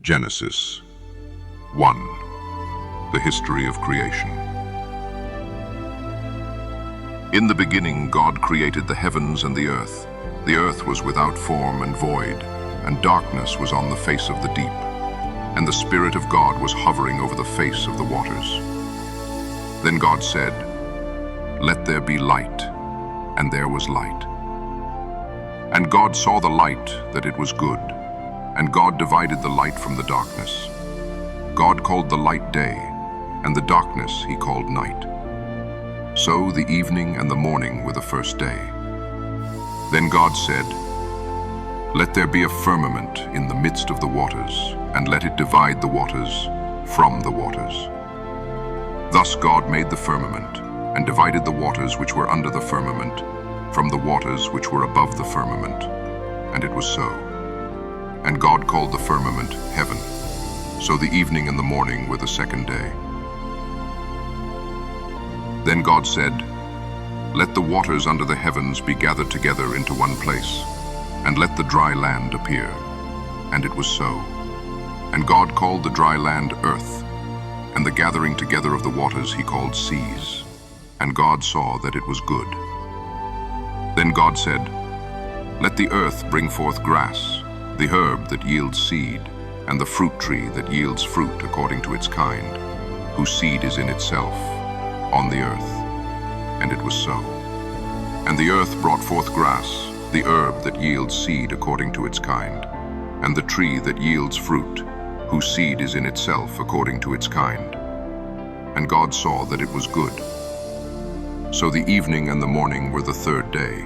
Genesis 1. The history of creation. In the beginning, God created the heavens and the earth. The earth was without form and void, and darkness was on the face of the deep. And the Spirit of God was hovering over the face of the waters. Then God said, "Let there be light," and there was light. And God saw the light, that it was good, and God divided the light from the darkness. God called the light day, and the darkness he called night. So the evening and the morning were the first day. Then God said, "Let there be a firmament in the midst of the waters, and let it divide the waters from the waters." Thus God made the firmament, and divided the waters which were under the firmament from the waters which were above the firmament. And it was so. And God called the firmament heaven. So the evening and the morning were the second day. Then God said, "Let the waters under the heavens be gathered together into one place, and let the dry land appear." And it was so. And God called the dry land earth, and the gathering together of the waters he called seas. And God saw that it was good. Then God said, "Let the earth bring forth grass, the herb that yields seed, and the fruit tree that yields fruit according to its kind, whose seed is in itself, on the earth." And it was so. And the earth brought forth grass, the herb that yields seed according to its kind, and the tree that yields fruit, whose seed is in itself according to its kind. And God saw that it was good. So the evening and the morning were the third day.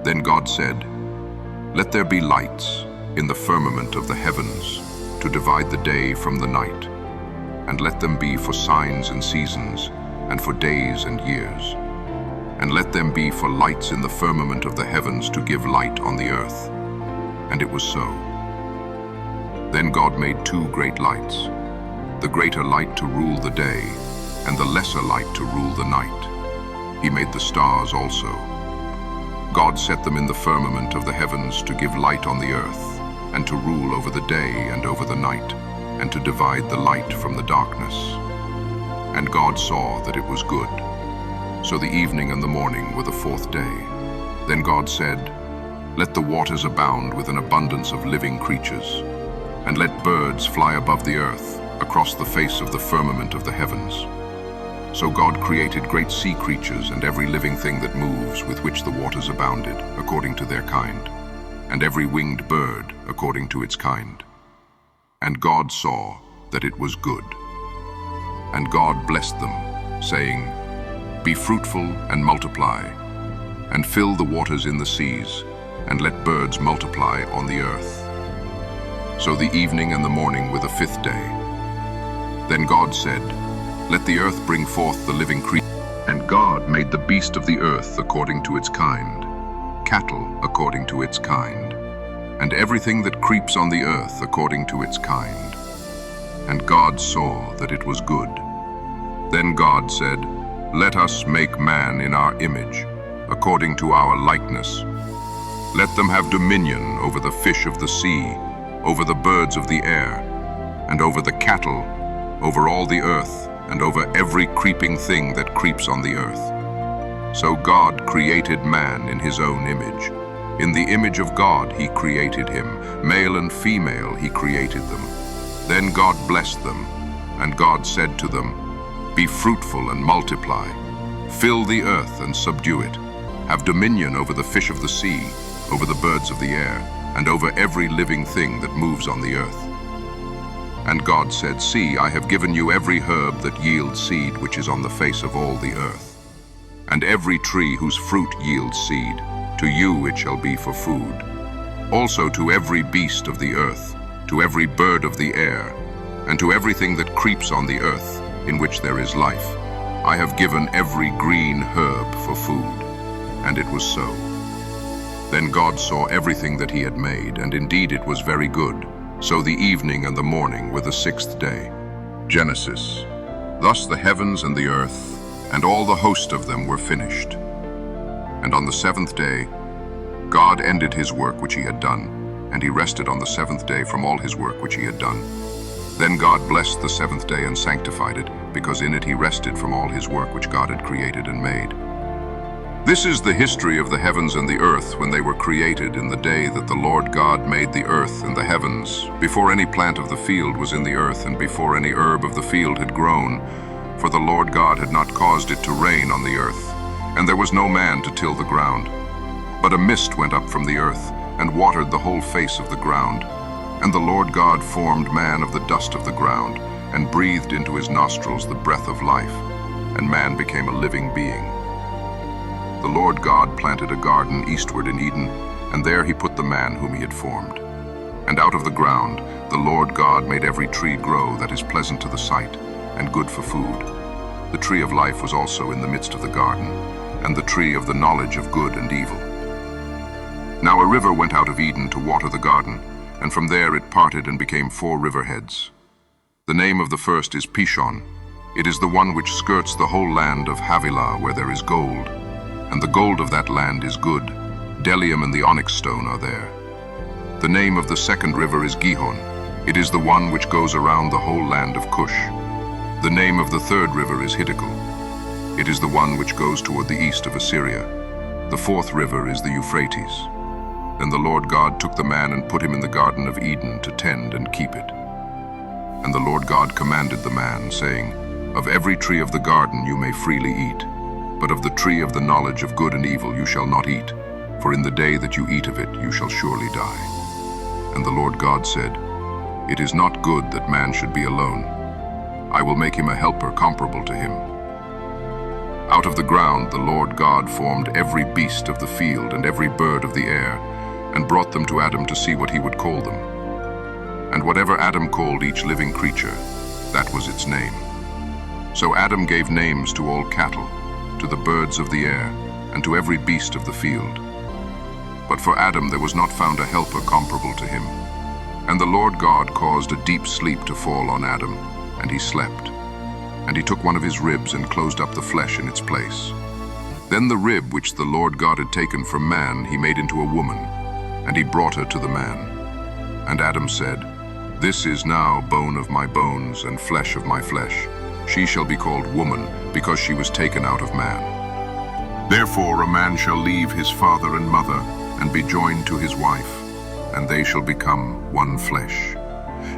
Then God said, "Let there be lights in the firmament of the heavens to divide the day from the night, and let them be for signs and seasons, and for days and years. And let them be for lights in the firmament of the heavens to give light on the earth." And it was so. Then God made two great lights, the greater light to rule the day, and the lesser light to rule the night. He made the stars also. God set them in the firmament of the heavens to give light on the earth, and to rule over the day and over the night, and to divide the light from the darkness. And God saw that it was good. So the evening and the morning were the fourth day. Then God said, "Let the waters abound with an abundance of living creatures, and let birds fly above the earth, across the face of the firmament of the heavens." So God created great sea creatures and every living thing that moves, with which the waters abounded, according to their kind, and every winged bird according to its kind. And God saw that it was good. And God blessed them, saying, "Be fruitful and multiply, and fill the waters in the seas, and let birds multiply on the earth." So the evening and the morning were the fifth day. Then God said, "Let the earth bring forth the living creature." And God made the beast of the earth according to its kind, cattle according to its kind, and everything that creeps on the earth according to its kind. And God saw that it was good. Then God said, "Let us make man in our image, according to our likeness. Let them have dominion over the fish of the sea, over the birds of the air, and over the cattle, over all the earth, and over every creeping thing that creeps on the earth." So God created man in his own image. In the image of God he created him, male and female he created them. Then God blessed them, and God said to them, "Be fruitful and multiply, fill the earth and subdue it, have dominion over the fish of the sea, over the birds of the air, and over every living thing that moves on the earth." And God said, "See, I have given you every herb that yields seed which is on the face of all the earth, and every tree whose fruit yields seed, to you it shall be for food. Also to every beast of the earth, to every bird of the air, and to everything that creeps on the earth, in which there is life, I have given every green herb for food." And it was so. Then God saw everything that he had made, and indeed it was very good. So the evening and the morning were the sixth day. Genesis. Thus the heavens and the earth, and all the host of them were finished. And on the seventh day, God ended his work which he had done, and he rested on the seventh day from all his work which he had done. Then God blessed the seventh day and sanctified it, because in it he rested from all his work which God had created and made. This is the history of the heavens and the earth when they were created in the day that the Lord God made the earth and the heavens, before any plant of the field was in the earth and before any herb of the field had grown, for the Lord God had not caused it to rain on the earth, and there was no man to till the ground. But a mist went up from the earth and watered the whole face of the ground. And the Lord God formed man of the dust of the ground and breathed into his nostrils the breath of life, and man became a living being. The Lord God planted a garden eastward in Eden, and there he put the man whom he had formed. And out of the ground the Lord God made every tree grow that is pleasant to the sight and good for food. The tree of life was also in the midst of the garden, and the tree of the knowledge of good and evil. Now a river went out of Eden to water the garden, and from there it parted and became 4 riverheads. The name of the first is Pishon. It is the one which skirts the whole land of Havilah, where there is gold. And the gold of that land is good. Bdellium and the onyx stone are there. The name of the second river is Gihon. It is the one which goes around the whole land of Cush. The name of the third river is Hiddekel. It is the one which goes toward the east of Assyria. The fourth river is the Euphrates. Then the Lord God took the man and put him in the Garden of Eden to tend and keep it. And the Lord God commanded the man, saying, "Of every tree of the garden you may freely eat, but of the tree of the knowledge of good and evil you shall not eat, for in the day that you eat of it you shall surely die." And the Lord God said, "It is not good that man should be alone. I will make him a helper comparable to him." Out of the ground the Lord God formed every beast of the field and every bird of the air, and brought them to Adam to see what he would call them. And whatever Adam called each living creature, that was its name. So Adam gave names to all cattle, to the birds of the air, and to every beast of the field. But for Adam there was not found a helper comparable to him. And the Lord God caused a deep sleep to fall on Adam, and he slept. And he took one of his ribs and closed up the flesh in its place. Then the rib which the Lord God had taken from man he made into a woman, and he brought her to the man. And Adam said, "This is now bone of my bones and flesh of my flesh. She shall be called woman, because she was taken out of man. Therefore a man shall leave his father and mother, and be joined to his wife, and they shall become one flesh.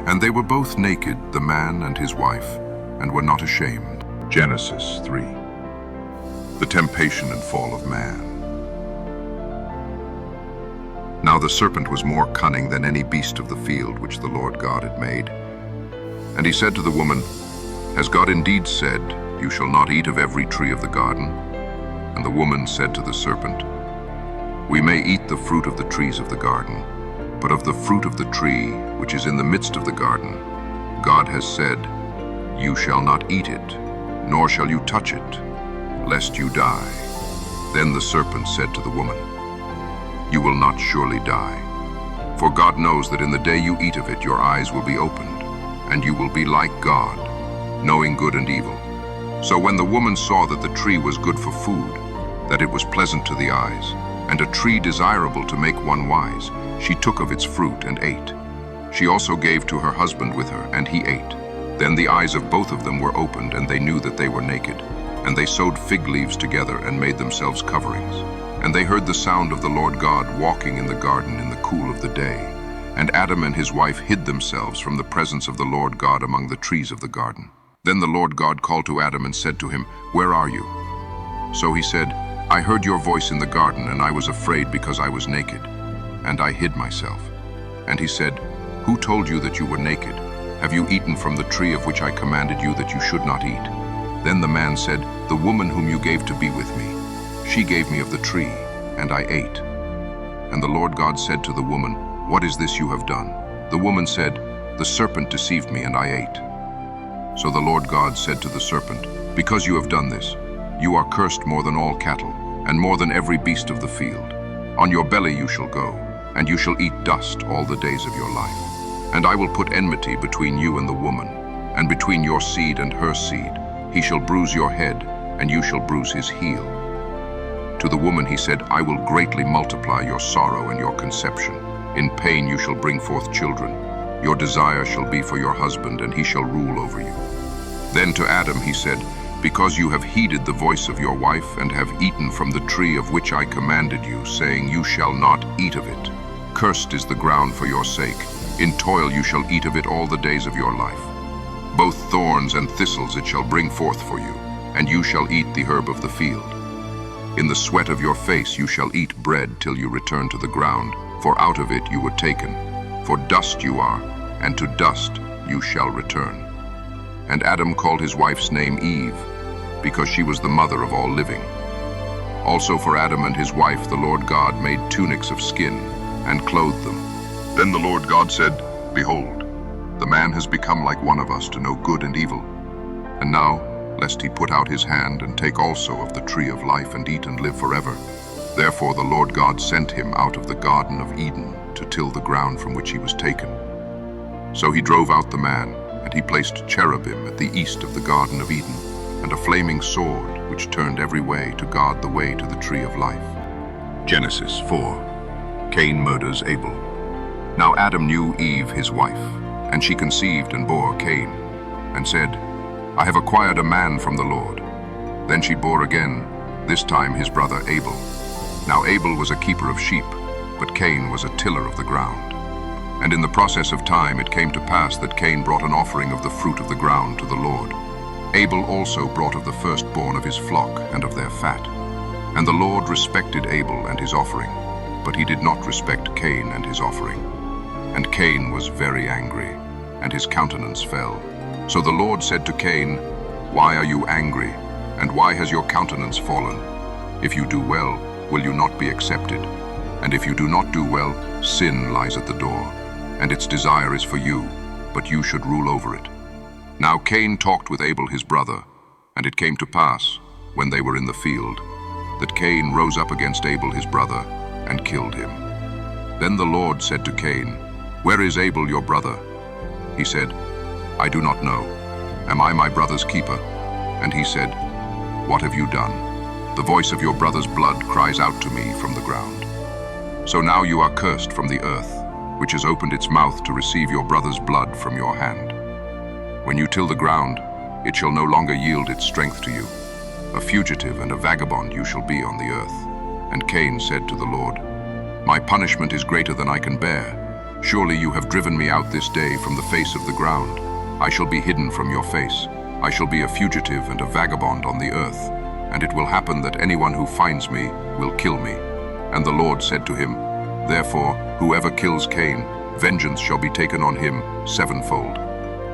And they were both naked, the man and his wife, and were not ashamed." Genesis 3. The temptation and fall of man. Now the serpent was more cunning than any beast of the field which the Lord God had made. And he said to the woman, "Has God indeed said, 'You shall not eat of every tree of the garden'?" And the woman said to the serpent, "We may eat the fruit of the trees of the garden, but of the fruit of the tree which is in the midst of the garden, God has said, 'You shall not eat it, nor shall you touch it, lest you die.' Then the serpent said to the woman, "You will not surely die. For God knows that in the day you eat of it your eyes will be opened, and you will be like God, knowing good and evil." So when the woman saw that the tree was good for food, that it was pleasant to the eyes, and a tree desirable to make one wise, she took of its fruit and ate. She also gave to her husband with her, and he ate. Then the eyes of both of them were opened, and they knew that they were naked. And they sewed fig leaves together and made themselves coverings. And they heard the sound of the Lord God walking in the garden in the cool of the day. And Adam and his wife hid themselves from the presence of the Lord God among the trees of the garden. Then the Lord God called to Adam and said to him, "Where are you?" So he said, "I heard your voice in the garden, and I was afraid because I was naked, and I hid myself." And he said, "Who told you that you were naked? Have you eaten from the tree of which I commanded you that you should not eat?" Then the man said, "The woman whom you gave to be with me, she gave me of the tree, and I ate." And the Lord God said to the woman, "What is this you have done?" The woman said, "The serpent deceived me, and I ate." So the Lord God said to the serpent, "Because you have done this, you are cursed more than all cattle, and more than every beast of the field. On your belly you shall go, and you shall eat dust all the days of your life. And I will put enmity between you and the woman, and between your seed and her seed. He shall bruise your head, and you shall bruise his heel." To the woman he said, "I will greatly multiply your sorrow and your conception. In pain you shall bring forth children. Your desire shall be for your husband, and he shall rule over you. Then to Adam he said, because you have heeded the voice of your wife, and have eaten from the tree of which I commanded you, saying, you shall not eat of it. Cursed is the ground for your sake. In toil you shall eat of it all the days of your life. Both thorns and thistles it shall bring forth for you, and you shall eat the herb of the field. In the sweat of your face you shall eat bread till you return to the ground, for out of it you were taken. For dust you are, and to dust you shall return. And Adam called his wife's name Eve, because she was the mother of all living. Also for Adam and his wife the Lord God made tunics of skin, and clothed them. Then the Lord God said, behold, the man has become like one of us to know good and evil. And now, lest he put out his hand and take also of the tree of life and eat and live forever. Therefore the Lord God sent him out of the Garden of Eden to till the ground from which he was taken. So he drove out the man, and he placed cherubim at the east of the Garden of Eden, and a flaming sword which turned every way to guard the way to the tree of life. Genesis 4. Cain murders Abel. Now Adam knew Eve his wife, and she conceived and bore Cain, and said, I have acquired a man from the Lord. Then she bore again, this time his brother Abel. Now Abel was a keeper of sheep, but Cain was a tiller of the ground. And in the process of time it came to pass that Cain brought an offering of the fruit of the ground to the Lord. Abel also brought of the firstborn of his flock and of their fat. And the Lord respected Abel and his offering, but he did not respect Cain and his offering. And Cain was very angry, and his countenance fell. So the Lord said to Cain, why are you angry, and why has your countenance fallen? If you do well, will you not be accepted? And if you do not do well, sin lies at the door, and its desire is for you, but you should rule over it. Now Cain talked with Abel his brother, and it came to pass, when they were in the field, that Cain rose up against Abel his brother, and killed him. Then the Lord said to Cain, where is Abel your brother? He said, I do not know. Am I my brother's keeper? And he said, what have you done? The voice of your brother's blood cries out to me from the ground. So now you are cursed from the earth, which has opened its mouth to receive your brother's blood from your hand. When you till the ground, it shall no longer yield its strength to you. A fugitive and a vagabond you shall be on the earth. And Cain said to the Lord, my punishment is greater than I can bear. Surely you have driven me out this day from the face of the ground. I shall be hidden from your face. I shall be a fugitive and a vagabond on the earth. And it will happen that anyone who finds me will kill me. And the Lord said to him, therefore, whoever kills Cain, vengeance shall be taken on him sevenfold.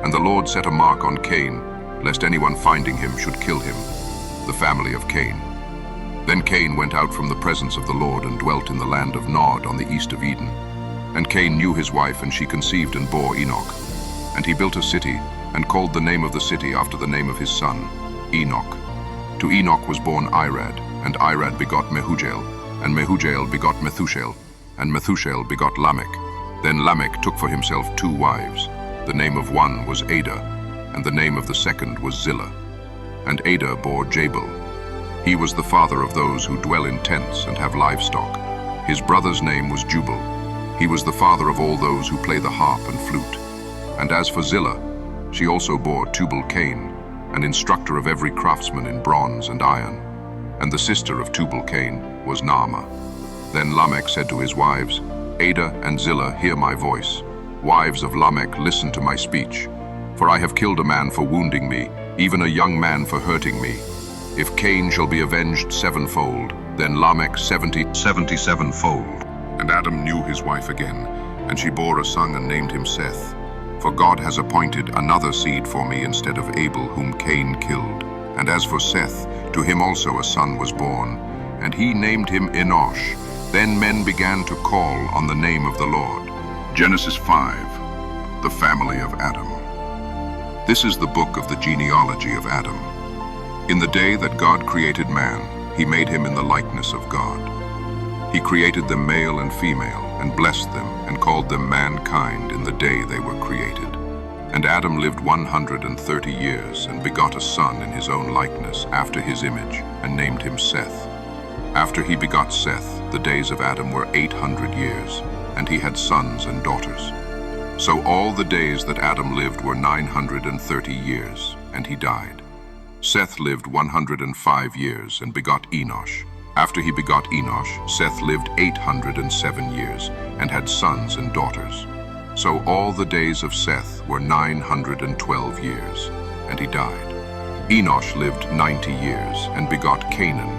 And the Lord set a mark on Cain, lest anyone finding him should kill him, the family of Cain. Then Cain went out from the presence of the Lord and dwelt in the land of Nod on the east of Eden. And Cain knew his wife, and she conceived and bore Enoch. And he built a city, and called the name of the city after the name of his son, Enoch. To Enoch was born Irad, and Irad begot Mehujael, and Mehujael begot Methushael, and Methushael begot Lamech. Then Lamech took for himself 2 wives. The name of one was Ada, and the name of the second was Zillah. And Ada bore Jabal. He was the father of those who dwell in tents and have livestock. His brother's name was Jubal. He was the father of all those who play the harp and flute. And as for Zillah, she also bore Tubal-Cain, an instructor of every craftsman in bronze and iron. And the sister of Tubal-Cain was Naamah. Then Lamech said to his wives, Ada and Zillah, hear my voice. Wives of Lamech, listen to my speech. For I have killed a man for wounding me, even a young man for hurting me. If Cain shall be avenged sevenfold, then Lamech 77-fold. And Adam knew his wife again, and she bore a son and named him Seth. For God has appointed another seed for me instead of Abel, whom Cain killed. And as for Seth, to him also a son was born, and he named him Enosh. Then men began to call on the name of the Lord. Genesis 5, the family of Adam. This is the book of the genealogy of Adam. In the day that God created man, he made him in the likeness of God. He created them male and female, and blessed them, and called them mankind in the day they were created. And Adam lived 130 years, and begot a son in his own likeness, after his image, and named him Seth. After he begot Seth, the days of Adam were 800 years. and he had sons and daughters. So all the days that Adam lived were 930 years, and he died. Seth lived 105 years and begot Enosh. After he begot Enosh, Seth lived 807 years and had sons and daughters. So all the days of Seth were 912 years, and he died. Enosh lived 90 years and begot Canaan.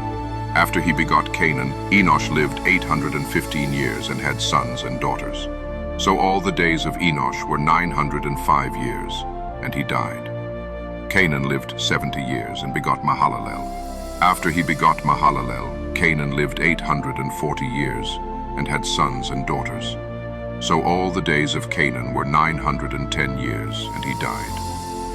After he begot Canaan, Enosh lived 815 years and had sons and daughters. So all the days of Enosh were 905 years, and he died. Canaan lived 70 years and begot Mahalalel. After he begot Mahalalel, Canaan lived 840 years and had sons and daughters. So all the days of Canaan were 910 years, and he died.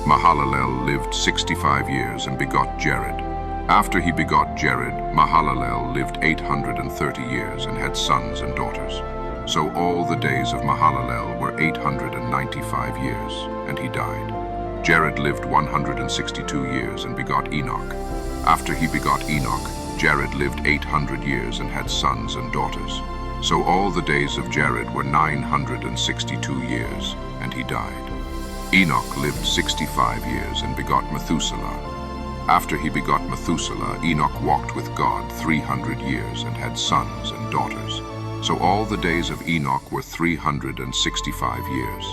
Mahalalel lived 65 years and begot Jared. After he begot Jared, Mahalalel lived 830 years and had sons and daughters. So all the days of Mahalalel were 895 years, and he died. Jared lived 162 years and begot Enoch. After he begot Enoch, Jared lived 800 years and had sons and daughters. So all the days of Jared were 962 years, and he died. Enoch lived 65 years and begot Methuselah. After he begot Methuselah, Enoch walked with God 300 years and had sons and daughters. So all the days of Enoch were 365 years.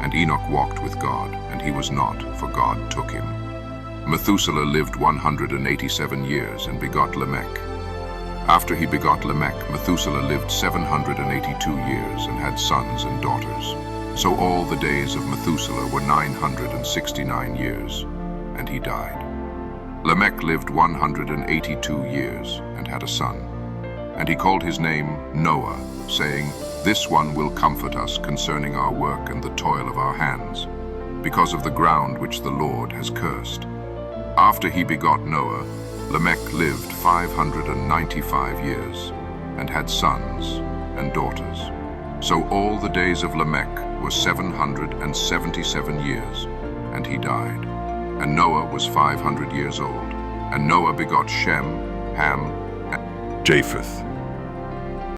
And Enoch walked with God, and he was not, for God took him. Methuselah lived 187 years and begot Lamech. After he begot Lamech, Methuselah lived 782 years and had sons and daughters. So all the days of Methuselah were 969 years, and he died. Lamech lived 182 years and had a son. And he called his name Noah, saying, "This one will comfort us concerning our work and the toil of our hands, because of the ground which the Lord has cursed." After he begot Noah, Lamech lived 595 years and had sons and daughters. So all the days of Lamech were 777 years, and he died. And Noah was 500 years old. And Noah begot Shem, Ham, and Japheth.